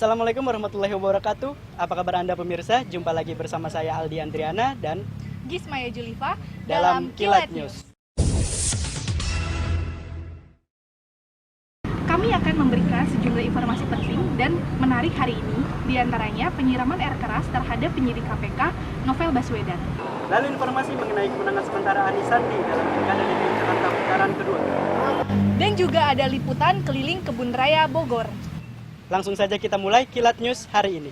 Assalamualaikum warahmatullahi wabarakatuh. Apa kabar Anda pemirsa? Jumpa lagi bersama saya Aldi Andriana dan Gismaya Julifa dalam Kilat News. Kami akan memberikan sejumlah informasi penting dan menarik hari ini, diantaranya penyiraman air keras terhadap penyidik KPK Novel Baswedan. Lalu informasi mengenai kemenangan sementara Anies Sandi dalam Pilkada DKI Jakarta putaran kedua. Dan juga ada liputan keliling Kebun Raya Bogor. Langsung saja kita mulai Kilat News hari ini.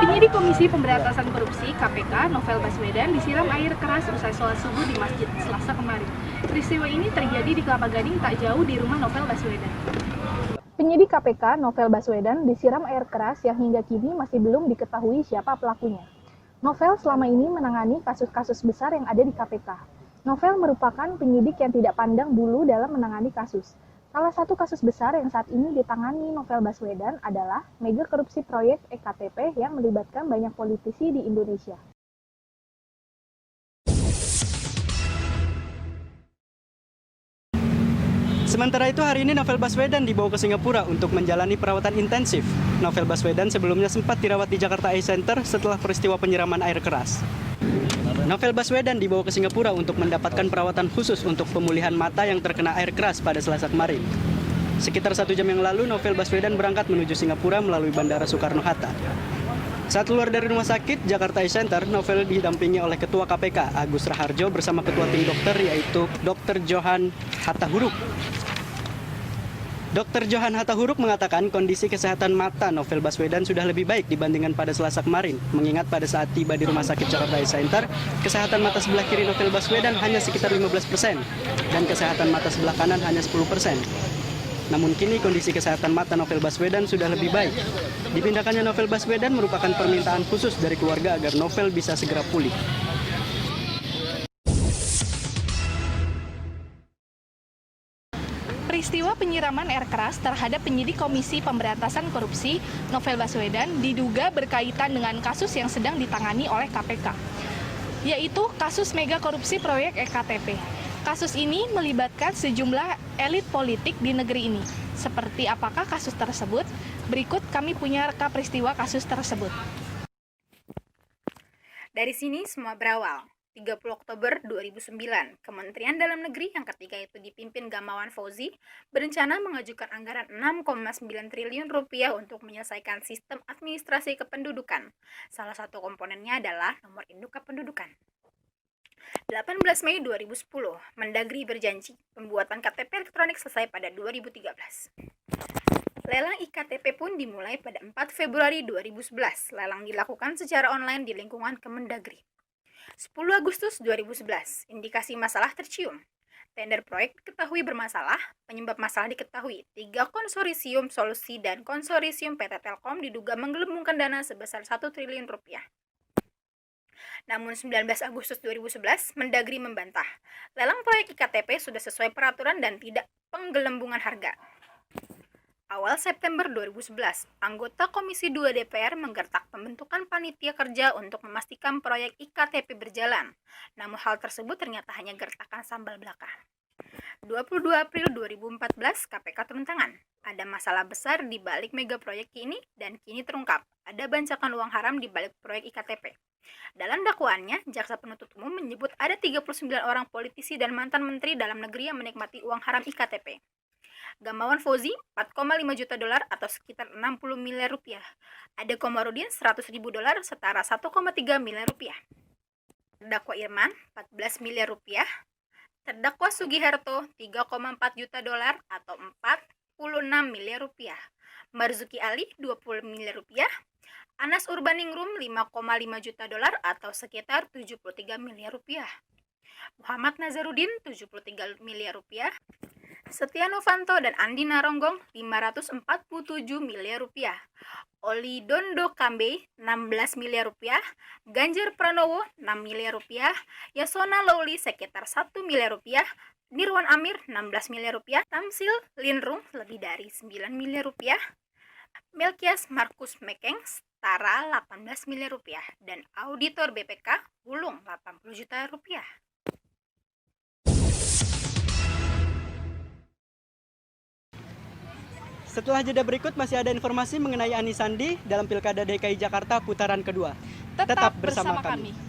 Penyidik Komisi Pemberantasan Korupsi KPK Novel Baswedan disiram air keras usai sholat subuh di masjid Selasa kemarin. Peristiwa ini terjadi di Kelapa Gading tak jauh di rumah Novel Baswedan. Penyidik KPK Novel Baswedan disiram air keras yang hingga kini masih belum diketahui siapa pelakunya. Novel selama ini menangani kasus-kasus besar yang ada di KPK. Novel merupakan penyidik yang tidak pandang bulu dalam menangani kasus. Salah satu kasus besar yang saat ini ditangani Novel Baswedan adalah mega korupsi proyek EKTP yang melibatkan banyak politisi di Indonesia. Sementara itu hari ini Novel Baswedan dibawa ke Singapura untuk menjalani perawatan intensif. Novel Baswedan sebelumnya sempat dirawat di Jakarta Eye Center setelah peristiwa penyiraman air keras. Novel Baswedan dibawa ke Singapura untuk mendapatkan perawatan khusus untuk pemulihan mata yang terkena air keras pada Selasa kemarin. Sekitar 1 jam yang lalu, Novel Baswedan berangkat menuju Singapura melalui Bandara Soekarno-Hatta. Saat keluar dari rumah sakit Jakarta Eye Center, Novel didampingi oleh Ketua KPK Agus Raharjo bersama Ketua Tim Dokter yaitu Dr. Johan Hattahuruk. Dr. Johan Hattahuruk mengatakan kondisi kesehatan mata Novel Baswedan sudah lebih baik dibandingkan pada Selasa kemarin. Mengingat pada saat tiba di rumah sakit Jakarta Eye Center, kesehatan mata sebelah kiri Novel Baswedan hanya sekitar 15% dan kesehatan mata sebelah kanan hanya 10%. Namun kini kondisi kesehatan mata Novel Baswedan sudah lebih baik. Dipindahkannya Novel Baswedan merupakan permintaan khusus dari keluarga agar Novel bisa segera pulih. Peristiwa penyiraman air keras terhadap penyidik Komisi Pemberantasan Korupsi Novel Baswedan diduga berkaitan dengan kasus yang sedang ditangani oleh KPK, yaitu kasus mega korupsi proyek EKTP. Kasus ini melibatkan sejumlah elit politik di negeri ini. Seperti apakah kasus tersebut? Berikut kami punya reka peristiwa kasus tersebut. Dari sini semua berawal. 30 Oktober 2009, Kementerian Dalam Negeri yang ketiga itu dipimpin Gamawan Fauzi berencana mengajukan anggaran 6,9 triliun rupiah untuk menyelesaikan sistem administrasi kependudukan. Salah satu komponennya adalah nomor induk kependudukan. 18 Mei 2010, Mendagri berjanji pembuatan KTP elektronik selesai pada 2013. Lelang IKTP pun dimulai pada 4 Februari 2011. Lelang dilakukan secara online di lingkungan Kemendagri. 10 Agustus 2011, indikasi masalah tercium. Tender proyek diketahui bermasalah, penyebab masalah diketahui. 3 konsorsium solusi dan konsorsium PT Telkom diduga menggelembungkan dana sebesar 1 triliun rupiah. Namun 19 Agustus 2011, Mendagri membantah. Lelang proyek IKTP sudah sesuai peraturan dan tidak penggelembungan harga. Awal September 2011, anggota Komisi 2 DPR menggertak pembentukan panitia kerja untuk memastikan proyek IKTP berjalan. Namun hal tersebut ternyata hanya gertakan sambal belaka. 22 April 2014, KPK turun tangan. Ada masalah besar di balik mega proyek ini dan kini terungkap. Ada bancakan uang haram di balik proyek IKTP. Dalam dakwaannya, jaksa penuntut umum menyebut ada 39 orang politisi dan mantan menteri dalam negeri yang menikmati uang haram IKTP. Gamawan Fauzi 4,5 juta dolar atau sekitar 60 miliar rupiah. Ada Komarudin 100 ribu dolar setara 1,3 miliar rupiah. Terdakwa Irman 14 miliar rupiah. Terdakwa Sugiharto 3,4 juta dolar atau 46 miliar rupiah. Marzuki Ali 20 miliar rupiah. Anas Urbaningrum 5,5 juta dolar atau sekitar 73 miliar rupiah. Muhammad Nazarudin 73 miliar rupiah. Setia Novanto dan Andi Naronggong 547 miliar rupiah. Oli Dondo Kambe 16 miliar rupiah. Ganjar Pranowo 6 miliar rupiah. Yasona Lawli sekitar 1 miliar rupiah. Nirwan Amir 16 miliar rupiah. Tamsil Linrung lebih dari 9 miliar rupiah. Melkias Markus Mekeng setara 18 miliar rupiah. Dan auditor BPK Wulung 80 juta rupiah. Setelah jeda berikut masih ada informasi mengenai Anies Sandi dalam Pilkada DKI Jakarta putaran kedua. Tetap bersama kami.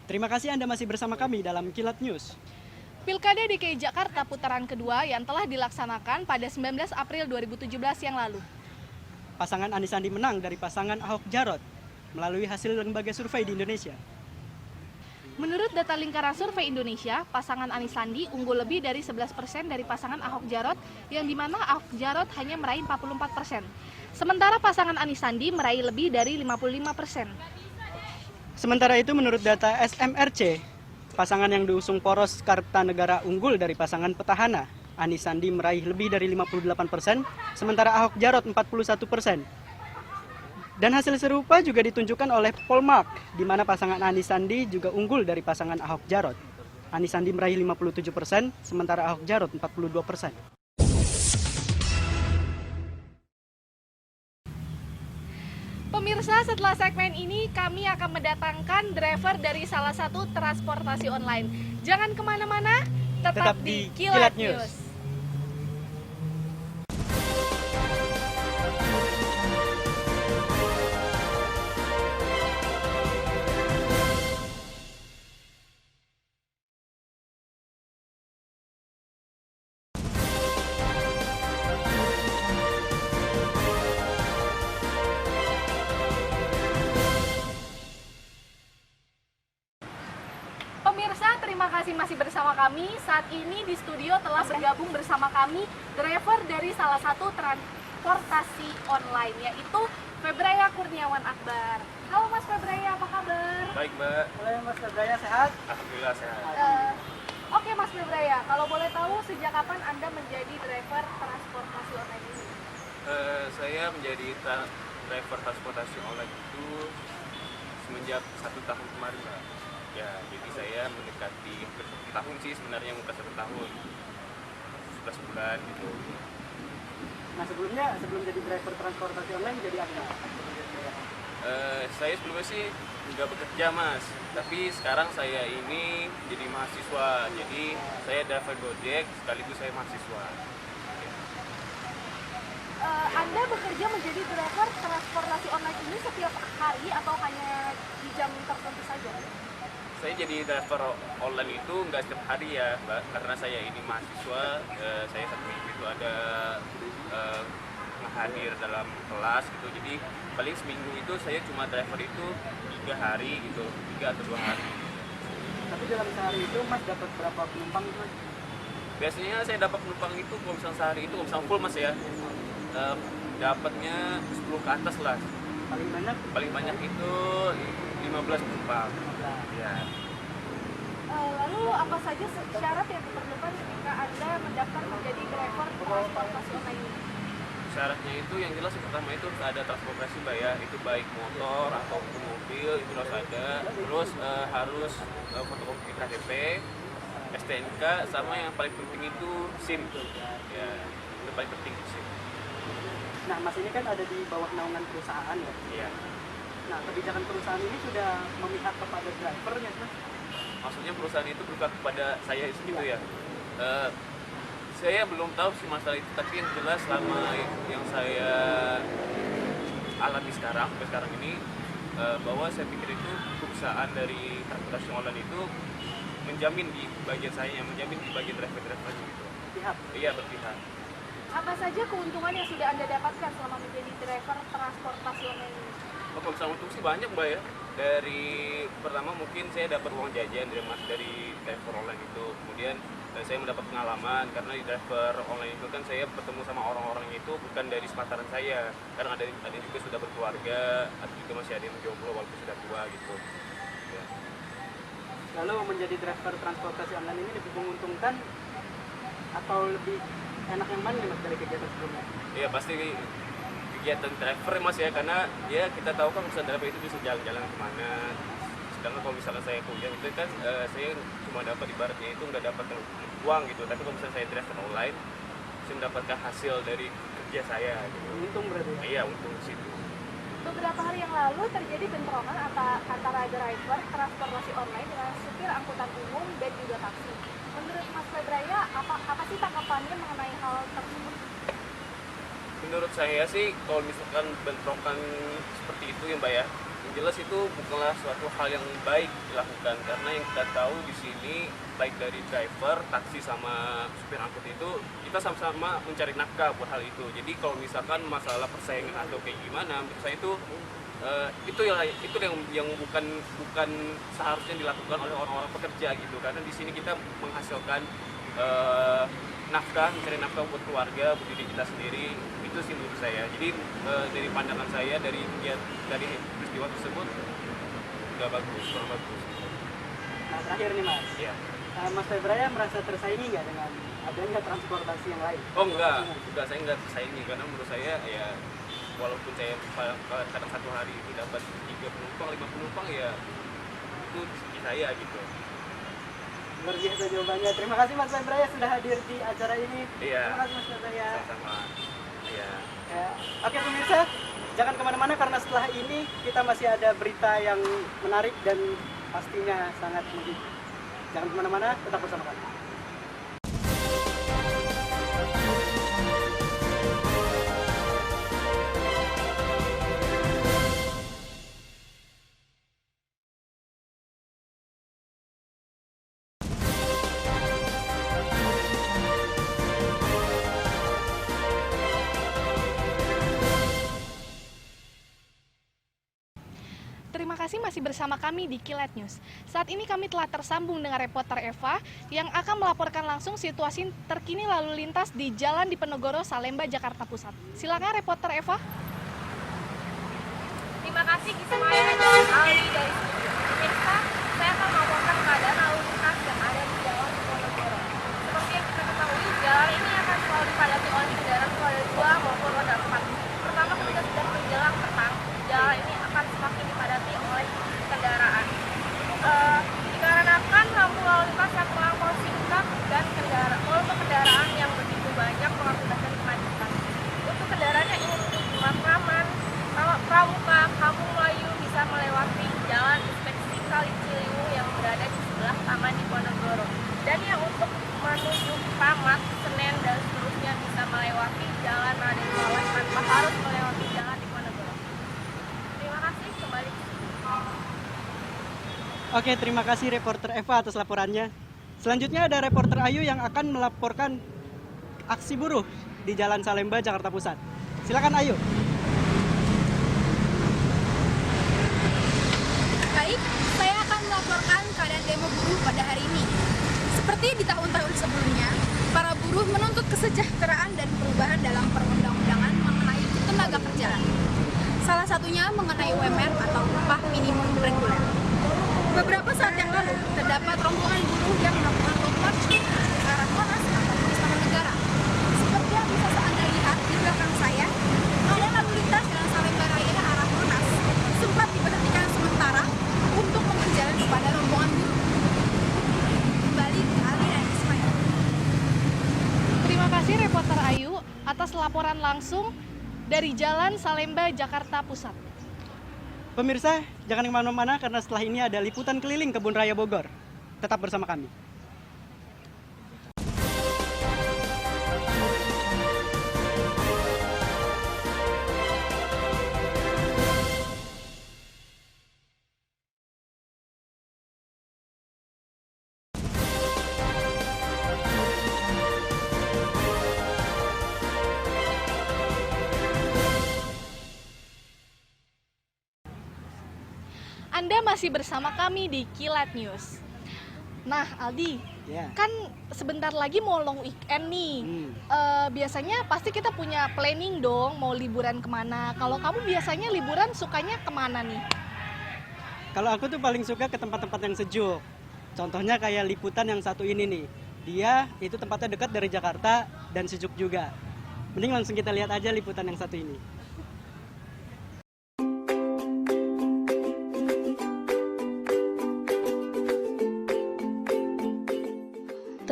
Terima kasih Anda masih bersama kami dalam Kilat News. Pilkada DKI Jakarta putaran kedua yang telah dilaksanakan pada 19 April 2017 yang lalu. Pasangan Anies Sandi menang dari pasangan Ahok Jarot melalui hasil lembaga survei di Indonesia. Menurut data lingkaran survei Indonesia, pasangan Anies Sandi unggul lebih dari 11% dari pasangan Ahok Jarot, yang dimana Ahok Jarot hanya meraih 44%. Sementara pasangan Anies Sandi meraih lebih dari 55%. Sementara itu menurut data SMRC, pasangan yang diusung poros Kartanegara unggul dari pasangan petahana. Anies Sandi meraih lebih dari 58%, sementara Ahok Jarot 41%. Dan hasil serupa juga ditunjukkan oleh Polmark, di mana pasangan Anies Sandi juga unggul dari pasangan Ahok Jarot. Anies Sandi meraih 57%, sementara Ahok Jarot 42%. Pemirsa, setelah segmen ini kami akan mendatangkan driver dari salah satu transportasi online. Jangan kemana-mana, tetap di Kilat News. Pemirsa, terima kasih masih bersama kami. Saat ini di studio telah bergabung bersama kami driver dari salah satu transportasi online, yaitu Febraya Kurniawan Akbar. Halo Mas Febraya, apa kabar? Baik, Mbak. Halo Mas Febraya, sehat? Alhamdulillah sehat. Oke Mas Febraya, kalau boleh tahu sejak kapan Anda menjadi driver transportasi online ini? Saya menjadi driver transportasi online itu semenjak 1 tahun kemarin, Mbak. Ya, jadi saya mendekati hampir 1 tahun sih sebenarnya, bukan 1 tahun. 11 bulan gitu. Nah sebelum jadi driver transportasi online jadi apa? Saya sebelumnya sih nggak bekerja, Mas. Tapi sekarang saya ini jadi mahasiswa. Jadi saya driver Gojek sekaligus saya mahasiswa. Anda bekerja menjadi driver transportasi online ini setiap hari atau hanya di jam tertentu saja? Saya jadi driver online itu nggak setiap hari ya, Mbak, karena saya ini mahasiswa. Saya satu minggu itu ada hadir dalam kelas gitu, jadi paling seminggu itu saya cuma driver itu 3 hari gitu, 3 atau 2 hari. Tapi dalam sehari itu Mas dapat berapa penumpang itu? Biasanya saya dapat penumpang itu kalau misalnya sehari itu kalau misalnya full, Mas ya, dapatnya 10 ke atas lah. Paling banyak itu 15 penumpang. Ya. Lalu apa saja syarat yang diperlukan ketika Anda mendaftar menjadi driver transportasi online ini? Syaratnya itu yang jelas yang pertama itu harus ada transportasi, Mbak ya, itu baik motor ataupun mobil itu harus ada. Terus harus fotokopi KTP, STNK, sama yang paling penting itu SIM. Ya, itu paling penting SIM. Nah, Mas ini kan ada di bawah naungan perusahaan ya? Iya. Nah, kebijakan perusahaan ini sudah memihak kepada drivernya, Mas? Maksudnya perusahaan itu berpihak kepada saya gitu ya? Saya belum tahu sih masalah itu, tapi yang jelas selama yang saya alami sekarang, sampai sekarang ini, bahwa saya pikir itu perusahaan dari transportasi online itu menjamin di bagian saya, menjamin di bagian driver-driver gitu. Berpihak? Iya, berpihak. Apa saja keuntungan yang sudah Anda dapatkan selama menjadi driver transportasi online ini? Kalau misalnya untung sih banyak, Mbak ya. Dari pertama mungkin saya dapat uang jajan dari driver online itu. Kemudian saya mendapat pengalaman karena di driver online itu kan saya bertemu sama orang-orang itu bukan dari sepantaran saya. Karena ada juga sudah berkeluarga, atau juga masih ada yang jomblo walaupun sudah tua gitu. Ya. Lalu menjadi driver transportasi online ini lebih menguntungkan atau lebih enak yang mana nih Mas dari kegiatan sebelumnya? Iya pasti kegiatan driver Mas ya, karena ya kita tahu kan bisa driver itu bisa jalan-jalan kemana, Sedangkan kalau misalkan saya kuliah itu kan saya cuma dapat ibaratnya itu nggak dapat uang gitu. Tapi kalau misalnya saya driver online, saya mendapatkan hasil dari kerja saya gitu. Untung berarti ya? Iya, untung di situ. Beberapa hari yang lalu terjadi bentrokan antara driver transportasi online dengan supir angkutan umum dan juga taksi. Menurut Mas Febraya, apa sih tanggapannya mengenai hal tersebut? Menurut saya sih kalau misalkan bentrokan seperti itu ya Mbak ya, yang jelas itu bukanlah suatu hal yang baik dilakukan, karena yang kita tahu di sini baik dari driver, taksi sama supir angkut itu kita sama-sama mencari nafkah buat hal itu. Jadi kalau misalkan masalah persaingan atau kayak gimana, menurut saya itu yang bukan seharusnya dilakukan oleh orang-orang pekerja gitu, karena di sini kita menghasilkan nafkah, mencari nafkah buat keluarga, buat diri kita sendiri. Itu sih menurut saya. Jadi dari pandangan saya dari peristiwa tersebut nggak bagus, kurang bagus. Nah, terakhir nih Mas. Iya. Mas Febraya merasa tersaingi nggak dengan adanya transportasi yang lain? Oh enggak, saya enggak tersaingi, karena menurut saya ya walaupun saya kadang satu hari itu dapat 3 penumpang, 5 penumpang ya itu rezeki saya gitu. Luar biasa jawabannya. Terima kasih Mas Febraya sudah hadir di acara ini. Iya. Terima kasih Mas Febraya. Sama-sama. Iya. Ya. Oke pemirsa, jangan kemana-mana karena setelah ini kita masih ada berita yang menarik dan pastinya sangat menghibur. Jangan kemana-mana, tetap bersama kami. Terima kasih masih bersama kami di Kilat News. Saat ini kami telah tersambung dengan reporter Eva yang akan melaporkan langsung situasi terkini lalu lintas di Jalan Diponegoro, Salemba, Jakarta Pusat. Silakan reporter Eva. Terima kasih Kismaya dan Ali dari studio. Pemirsa, saya akan melaporkan keadaan lalu lintas yang ada di Jalan Diponegoro. Seperti yang kita ketahui, jalan ini akan selalu dipadati oleh kendaraan roda 2 maupun roda 4. Pertama ketika sudah menjelang petang, jalan ini akan semakin dipadati oleh kendaraan. Dikarenakan lampu lalu lintas yang terlampau singkat dan kendaraan yang begitu banyak mengakibatkan kemacetan. Untuk kendaraan yang ingin menuju Matraman, Pramuka, Kampung Melayu bisa melewati jalan Inspeksi Kali Ciliwung yang berada di sebelah Taman Diponegoro. Dan yang untuk menuju Pamat, Senen dan seterusnya bisa melewati jalan Raden Saleh tanpa harus melewati jalan Diponegoro. Terima kasih, kembali. Oke, terima kasih reporter Eva atas laporannya. Selanjutnya ada reporter Ayu yang akan melaporkan aksi buruh di Jalan Salemba, Jakarta Pusat. Silakan Ayu. Baik, saya akan melaporkan keadaan demo buruh pada hari ini. Seperti di tahun-tahun sebelumnya, para buruh menuntut kesejahteraan dan perubahan dalam perundang-undangan mengenai tenaga kerja. Salah satunya mengenai UMR atau upah minimum reguler. Beberapa saat yang lalu, terdapat rombongan buruh yang melakukan road march ke arah Monas atau Istana Negara. Seperti yang bisa Anda lihat di belakang saya, ada lalu lintas Jalan Salemba Raya arah Monas sempat diberhentikan sementara untuk memberi jalan kepada rombongan buruh. Kembali ke Ali dan Ismail. Terima kasih reporter Ayu atas laporan langsung dari Jalan Salemba, Jakarta Pusat. Pemirsa, jangan kemana-mana karena setelah ini ada liputan keliling Kebun Raya Bogor. Tetap bersama kami. Anda masih bersama kami di Kilat News. Nah, Aldi, Ya. kan sebentar lagi mau long weekend nih. Biasanya pasti kita punya planning dong mau liburan kemana. Kalau kamu biasanya liburan sukanya kemana nih? Kalau aku tuh paling suka ke tempat-tempat yang sejuk. Contohnya kayak liputan yang satu ini nih. Dia itu tempatnya dekat dari Jakarta dan sejuk juga. Mending langsung kita lihat aja liputan yang satu ini.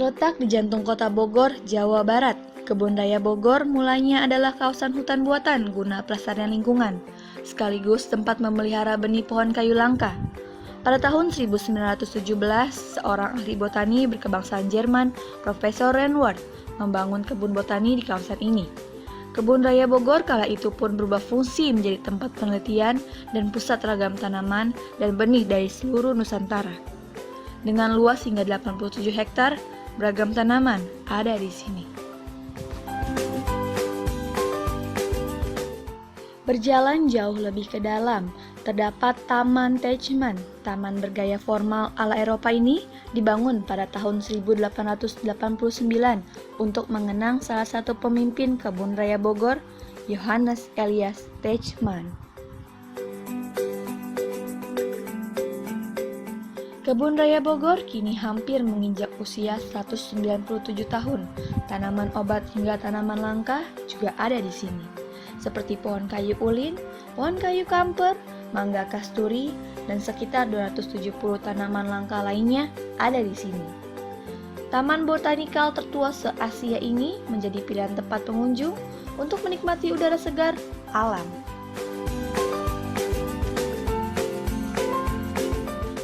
Terletak di jantung kota Bogor, Jawa Barat, Kebun Raya Bogor mulanya adalah kawasan hutan buatan guna pelestarian lingkungan, sekaligus tempat memelihara benih pohon kayu langka. Pada tahun 1917, seorang ahli botani berkebangsaan Jerman, Profesor Renward, membangun kebun botani di kawasan ini. Kebun Raya Bogor kala itu pun berubah fungsi menjadi tempat penelitian dan pusat ragam tanaman dan benih dari seluruh Nusantara. Dengan luas hingga 87 hektar, beragam tanaman ada di sini. Berjalan jauh lebih ke dalam, terdapat Taman Teichmann. Taman bergaya formal ala Eropa ini dibangun pada tahun 1889 untuk mengenang salah satu pemimpin Kebun Raya Bogor, Johannes Elias Teichmann. Kebun Raya Bogor kini hampir menginjak usia 197 tahun. Tanaman obat hingga tanaman langka juga ada di sini, seperti pohon kayu ulin, pohon kayu kamper, mangga kasturi, dan sekitar 270 tanaman langka lainnya ada di sini. Taman botanikal tertua se-Asia ini menjadi pilihan tempat pengunjung untuk menikmati udara segar alam.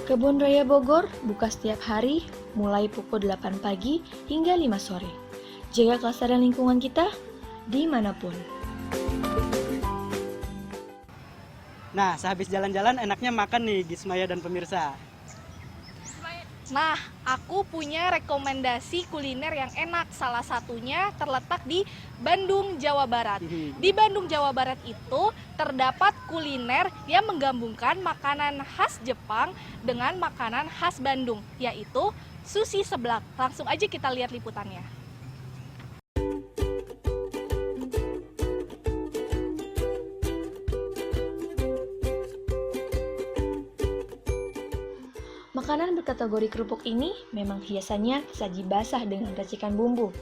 Kebun Raya Bogor buka setiap hari mulai pukul 8 pagi hingga 5 sore. Jaga kelestarian lingkungan kita dimanapun. Nah, sehabis jalan-jalan enaknya makan nih, Gismaya dan pemirsa. Nah, aku punya rekomendasi kuliner yang enak. Salah satunya terletak di Bandung, Jawa Barat. Di Bandung, Jawa Barat itu terdapat kuliner yang menggabungkan makanan khas Jepang dengan makanan khas Bandung, yaitu sushi seblak. Langsung aja kita lihat liputannya. Makanan berkategori kerupuk ini memang hiasannya saji basah dengan racikan bumbu.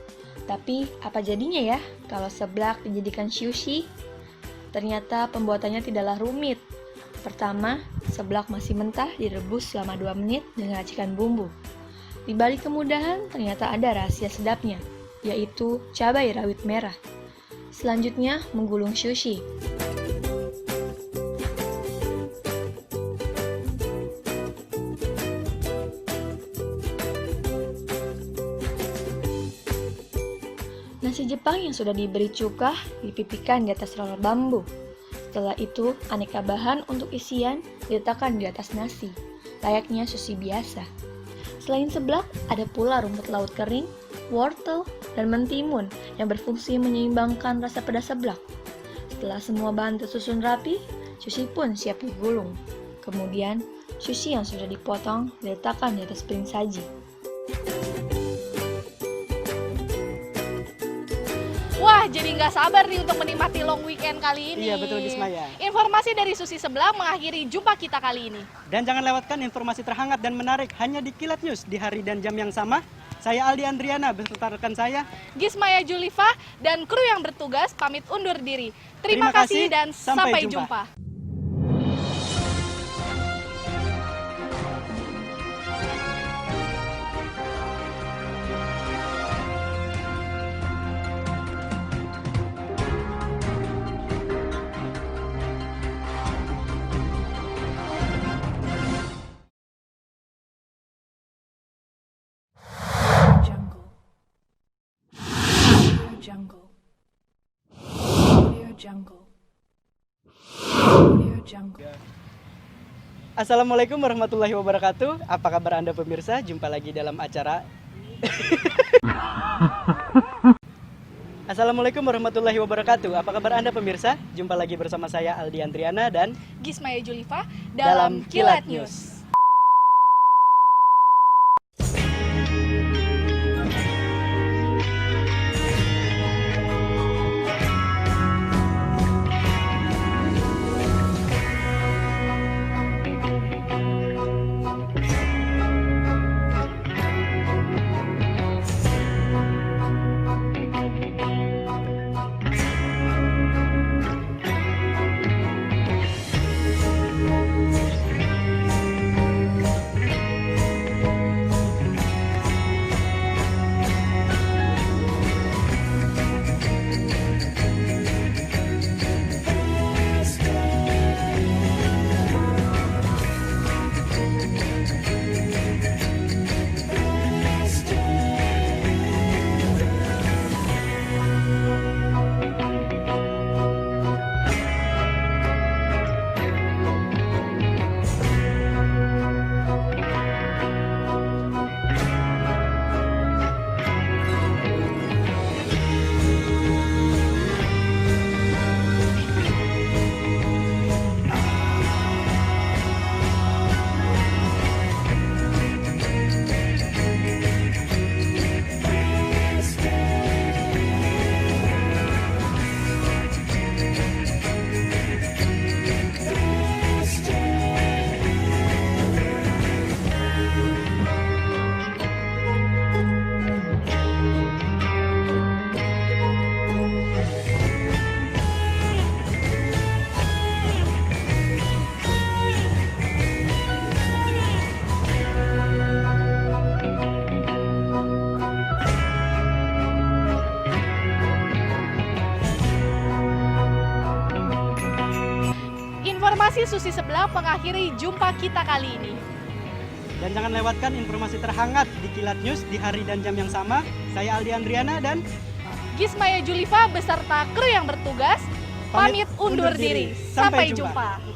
Tapi apa jadinya ya kalau seblak dijadikan sushi? Ternyata pembuatannya tidaklah rumit. Pertama, seblak masih mentah direbus selama 2 menit dengan racikan bumbu. Di balik kemudahan ternyata ada rahasia sedapnya, yaitu cabai rawit merah. Selanjutnya, menggulung sushi. Nasi Jepang yang sudah diberi cuka dipipihkan di atas roller bambu. Setelah itu, aneka bahan untuk isian diletakkan di atas nasi, layaknya sushi biasa. Selain seblak, ada pula rumput laut kering, wortel, dan mentimun yang berfungsi menyeimbangkan rasa pedas seblak. Setelah semua bahan tersusun rapi, sushi pun siap digulung. Kemudian, sushi yang sudah dipotong diletakkan di atas piring saji. Wah, jadi nggak sabar nih untuk menikmati long weekend kali ini. Iya, betul Gismaya. Informasi dari Sushi Seblak mengakhiri jumpa kita kali ini. Dan jangan lewatkan informasi terhangat dan menarik hanya di Kilat News di hari dan jam yang sama. Saya Aldi Andriana beserta rekan saya Gismaya Julifa dan kru yang bertugas pamit undur diri. Terima kasih dan sampai jumpa. Jungle. Audio Jungle. Audio Jungle. Assalamualaikum warahmatullahi wabarakatuh. Apa kabar Anda pemirsa? Jumpa lagi dalam acara Assalamualaikum warahmatullahi wabarakatuh. Apa kabar Anda pemirsa? Jumpa lagi bersama saya Aldi Andriana dan Gismaya Julifa dalam Kilat News. Susi Sebelah mengakhiri jumpa kita kali ini. Dan jangan lewatkan informasi terhangat di Kilat News di hari dan jam yang sama. Saya Aldi Andriana dan Gismaya Julifa beserta kru yang bertugas pamit undur diri. Sampai jumpa.